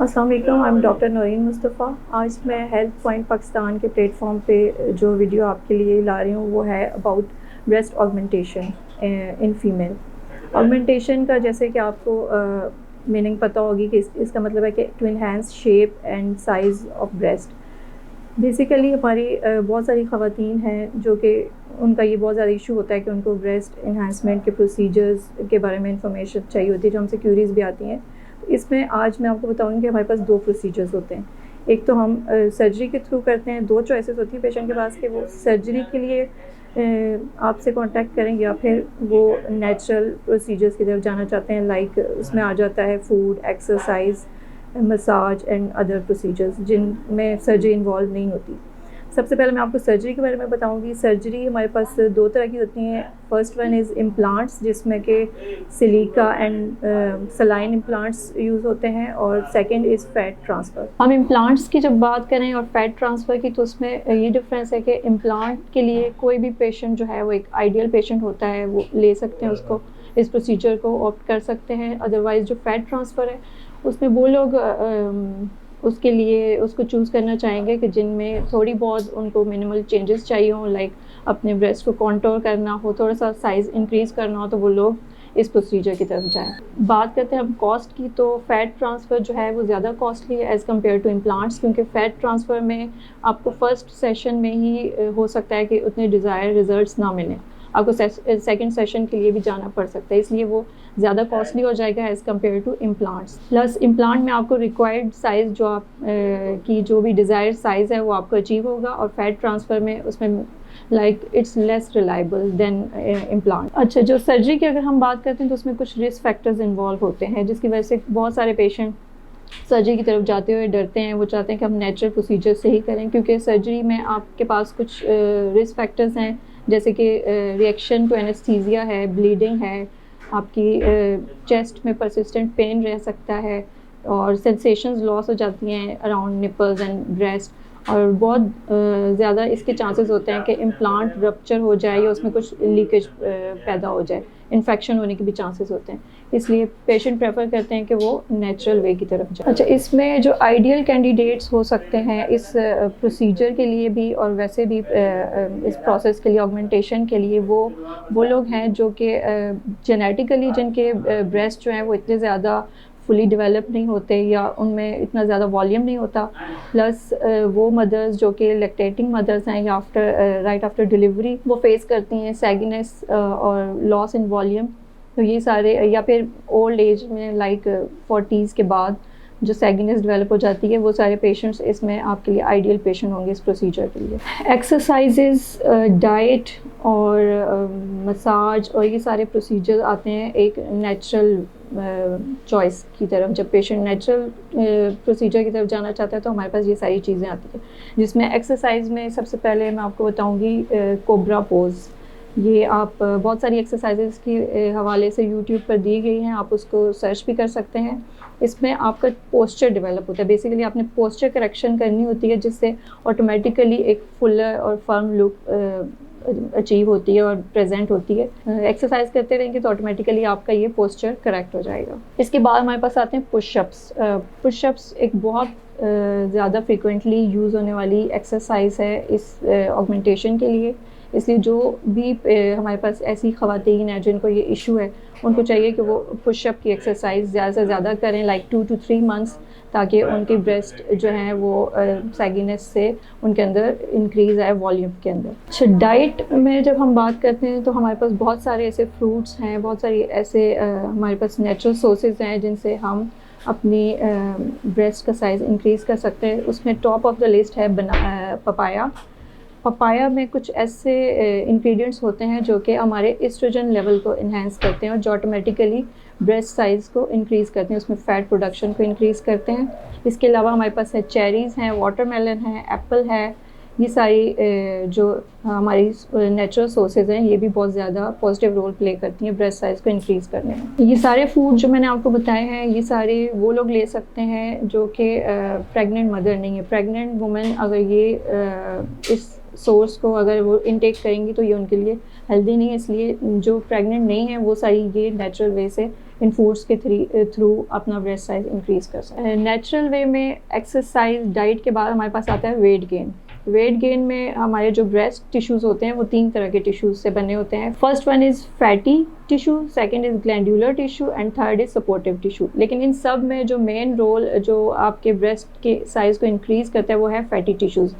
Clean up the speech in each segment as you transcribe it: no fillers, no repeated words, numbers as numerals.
अस्सलाम वालेकुम, I am doctor Naureen Mustafa. आज मैं हेल्थ पॉइंट पाकिस्तान के प्लेटफॉर्म पे जो वीडियो आपके लिए ला रही हूँ वो है about breast augmentation in female. Augmentation का जैसे कि आपको मीनिंग पता होगी कि इसका मतलब है कि to enhance shape and size of breast. Basically हमारी बहुत सारी ख़वातीन हैं जो कि उनका ये बहुत ज़्यादा इशू होता है कि उनको ब्रेस्ट इन्हांसमेंट के प्रोसीजर्स के बारे में इंफॉर्मेशन चाहिए होती है, जो हमसे क्यूरीज़ भी आती हैं। इसमें आज मैं आपको बताऊंगी कि हमारे पास दो प्रोसीजर्स होते हैं। एक तो हम सर्जरी के थ्रू करते हैं। दो चॉइसेस होती हैं पेशेंट के पास कि वो सर्जरी के लिए आपसे कांटेक्ट करें या फिर वो नेचुरल प्रोसीजर्स की तरफ जाना चाहते हैं। लाइक उसमें आ जाता है food, exercise, massage and other procedures जिनमें सर्जरी इन्वॉल्व नहीं होती। सबसे पहले मैं आपको सर्जरी के बारे में बताऊंगी। सर्जरी हमारे पास दो तरह की होती हैं। फर्स्ट वन इज़ इम्प्लांट्स, जिसमें कि silica and saline implants use होते हैं, और सेकंड इज़ फैट ट्रांसफ़र। हम इम्प्लांट्स की जब बात करें और फैट ट्रांसफ़र की, तो उसमें ये डिफरेंस है कि इम्प्लांट के लिए कोई भी पेशेंट जो है वो एक आइडियल पेशेंट होता है, वो ले सकते हैं उसको, इस प्रोसीजर को ऑप्ट कर सकते हैं। अदरवाइज़ जो फैट ट्रांसफ़र है उसमें वो लोग उसके लिए उसको चूज़ करना चाहेंगे कि जिनमें थोड़ी बहुत उनको मिनिमल चेंजेस चाहिए हों, लाइक अपने ब्रेस्ट को कॉन्टोर करना हो, थोड़ा सा साइज़ इंक्रीज़ करना हो, तो वो लोग इस प्रोसीजर की तरफ जाएं। बात करते हैं हम कॉस्ट की, तो फ़ैट ट्रांसफ़र जो है वो ज़्यादा कॉस्टली है एज़ कम्पेयर टू इम्प्लांट्स, क्योंकि फ़ैट ट्रांसफ़र में आपको फ़र्स्ट सेशन में ही हो सकता है कि उतने डिज़ायर रिज़ल्ट्स ना मिलें, आपको सेकंड सेशन के लिए भी जाना पड़ सकता है, इसलिए वो ज़्यादा कॉस्टली हो जाएगा as compare to implants. Plus implant में आपको रिक्वायर्ड साइज़ जो आप की जो भी डिज़ायर्ड साइज़ है वो आपको अचीव होगा, और फैट ट्रांसफ़र में उसमें like it's less reliable then implant. अच्छा, जो सर्जरी की अगर हम बात करते हैं तो उसमें कुछ रिस्क फैक्टर्स इन्वॉल्व होते हैं, जिसकी वजह से बहुत सारे पेशेंट सर्जरी की तरफ जाते हुए डरते हैं। वो चाहते हैं कि हम नेचुरल प्रोसीजर से ही करें, क्योंकि सर्जरी में आपके पास कुछ रिस्क फैक्टर्स हैं, जैसे कि रिएक्शन टू एनेस्थीसिया है, ब्लीडिंग है, आपकी चेस्ट में परसिस्टेंट पेन रह सकता है, और सेंसेशंस लॉस हो जाती हैं अराउंड निपल्स एंड ब्रेस्ट, और बहुत ज़्यादा इसके चांसेस होते हैं कि इम्प्लांट रप्चर हो जाए या उसमें कुछ लीकेज पैदा हो जाए, इन्फेक्शन होने के भी चांसेस होते हैं। इसलिए पेशेंट प्रेफर करते हैं कि वो नेचुरल वे की तरफ जाए। अच्छा, इसमें जो आइडियल कैंडिडेट्स हो सकते हैं इस प्रोसीजर के लिए भी और वैसे भी इस प्रोसेस के लिए, ऑगमेंटेशन के लिए, वो लोग हैं जो कि जेनेटिकली जिनके ब्रेस्ट जो हैं वो इतने ज़्यादा फुली डेवलप नहीं होते या उनमें इतना ज़्यादा वॉल्यूम नहीं होता। प्लस वो मदर्स जो कि लैक्टेटिंग मदर्स हैं या राइट आफ्टर डिलीवरी वो फेस करती हैं सैगिनेस और लॉस इन वॉल्यूम। तो ये सारे, या फिर ओल्ड एज में लाइक 40s के बाद जो सैगिनेस डेवलप हो जाती है, वो सारे पेशेंट्स इसमें आपके लिए आइडियल पेशेंट होंगे इस प्रोसीजर के लिए। एक्सरसाइजेस, डाइट और मसाज और ये सारे प्रोसीजर आते हैं एक नेचुरल चॉइस की तरफ। जब पेशेंट नेचुरल प्रोसीजर की तरफ जाना चाहता है तो हमारे पास ये सारी चीज़ें आती हैं, जिसमें एक्सरसाइज में सबसे पहले मैं आपको बताऊंगी कोबरा पोज। ये आप बहुत सारी एक्सरसाइजेस के हवाले से यूट्यूब पर दी गई हैं, आप उसको सर्च भी कर सकते हैं। इसमें आपका पोस्चर डेवलप होता है। बेसिकली आपने पोस्चर करेक्शन करनी होती है, जिससे ऑटोमेटिकली एक फुलर और फर्म लुक अचीव होती है और प्रेजेंट होती है। एक्सरसाइज करते रहेंगे तो ऑटोमेटिकली आपका ये पोस्चर करेक्ट हो जाएगा। इसके बाद हमारे पास आते हैं पुशअप्स। पुशअप्स एक बहुत ज़्यादा फ्रिक्वेंटली यूज़ होने वाली एक्सरसाइज है इस ऑगमेंटेशन के लिए, इसलिए जो भी हमारे पास ऐसी ख़वातीन हैं जिनको ये इशू है, उनको चाहिए कि वो पुशअप की एक्सरसाइज ज़्यादा से ज़्यादा करें, लाइक 2 to 3 मंथ्स, ताकि उनकी ब्रेस्ट जो हैं वो सैगिनेस से उनके अंदर इंक्रीज़ आए वॉल्यूम के अंदर। अच्छा, डाइट में जब हम बात करते हैं तो हमारे पास बहुत सारे ऐसे फ्रूट्स हैं, बहुत सारी ऐसे हमारे पास नेचुरल सोर्सेज हैं जिनसे हम अपनी ब्रेस्ट का साइज़ इंक्रीज़ कर सकते हैं। उसमें टॉप ऑफ द लिस्ट है पपाया। पपाया में कुछ ऐसे इंग्रेडिएंट्स होते हैं जो कि हमारे एस्ट्रोजन लेवल को इन्हेंस करते हैं और जो ऑटोमेटिकली ब्रेस्ट साइज़ को इंक्रीज़ करते हैं, उसमें फ़ैट प्रोडक्शन को इंक्रीज़ करते हैं। इसके अलावा हमारे पास है चेरीज़ हैं, वाटरमेलन है, एप्पल है। ये सारी जो हमारी नेचुरल सोर्सेज हैं, ये भी बहुत ज़्यादा पॉजिटिव रोल प्ले करती हैं ब्रेस्ट साइज़ को इंक्रीज़ करने में। ये सारे फूड जो मैंने आपको बताए हैं, ये सारे वो लोग ले सकते हैं जो कि प्रेग्नेंट मदर नहीं है। प्रेग्नेंट वुमेन अगर ये इस सोर्स को अगर वो इनटेक करेंगी तो ये उनके लिए हेल्दी नहीं है, इसलिए जो प्रेग्नेंट नहीं है वो सारी ये नेचुरल वे से इन फूड्स के थ्रू अपना ब्रेस्ट साइज इंक्रीज़ कर सकते हैं। नेचुरल वे में एक्सरसाइज डाइट के बाद हमारे पास आता है वेट गेन। वेट गेन में हमारे जो ब्रेस्ट टिश्यूज़ होते हैं वो 3 तरह के टिश्यूज़ से बने होते हैं। First one is fatty tissue, second is glandular tissue and third is supportive tissue. लेकिन इन सब में जो मेन रोल जो आपके ब्रेस्ट के साइज़ को इंक्रीज़ करता है वो है fatty tissues.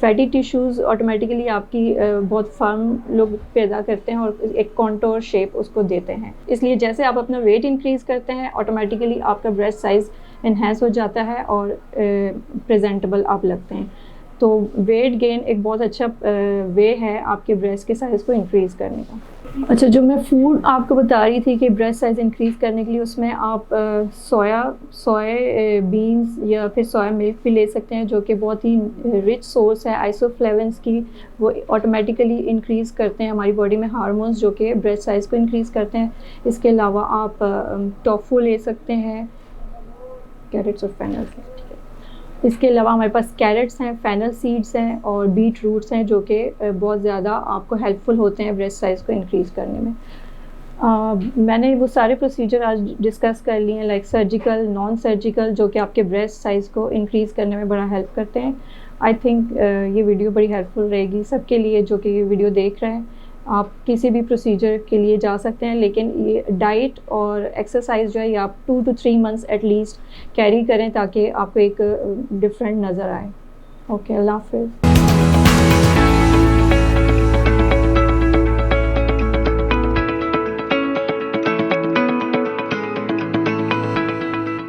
Fatty tissues automatically आपकी बहुत फर्म लुक पैदा करते हैं और एक कॉन्टोर शेप उसको देते हैं। इसलिए जैसे आप अपना वेट इंक्रीज़ करते हैं ऑटोमेटिकली आपका ब्रेस्ट साइज़ इन्हेंस हो जाता है और प्रेजेंटेबल आप लगते हैं। तो वेट गेन एक बहुत अच्छा वे है आपके ब्रेस्ट के साइज़ को इंक्रीज़ करने का। अच्छा, जो मैं फूड आपको बता रही थी कि ब्रेस्ट साइज़ इंक्रीज़ करने के लिए उसमें आप सोया बीन्स या फिर सोया मिल्क भी ले सकते हैं, जो कि बहुत ही रिच सोर्स है आइसोफ्लेवन्स की। वो ऑटोमेटिकली इंक्रीज़ करते हैं हमारी बॉडी में हार्मोन्स जो कि ब्रेस्ट साइज़ को इंक्रीज़ करते हैं। इसके अलावा आप टोफू ले सकते हैं, कैरेट्स और फेनल। इसके अलावा हमारे पास कैरेट्स हैं, फेनल सीड्स हैं और बीट रूट्स हैं, जो कि बहुत ज़्यादा आपको हेल्पफुल होते हैं ब्रेस्ट साइज़ को इंक्रीज़ करने में। मैंने वो सारे प्रोसीजर आज डिस्कस कर लिए हैं, लाइक सर्जिकल, नॉन सर्जिकल, जो कि आपके ब्रेस्ट साइज़ को इंक्रीज़ करने में बड़ा हेल्प करते हैं। आई थिंक ये वीडियो बड़ी हेल्पफुल रहेगी सबके लिए जो कि ये वीडियो देख रहे हैं। आप किसी भी प्रोसीजर के लिए जा सकते हैं, लेकिन ये डाइट और एक्सरसाइज जो है ये आप 2 to 3 मंथ्स एटलीस्ट कैरी करें ताकि आपको एक डिफरेंट नज़र आए। ओके, अल्लाह हाफ़िज़।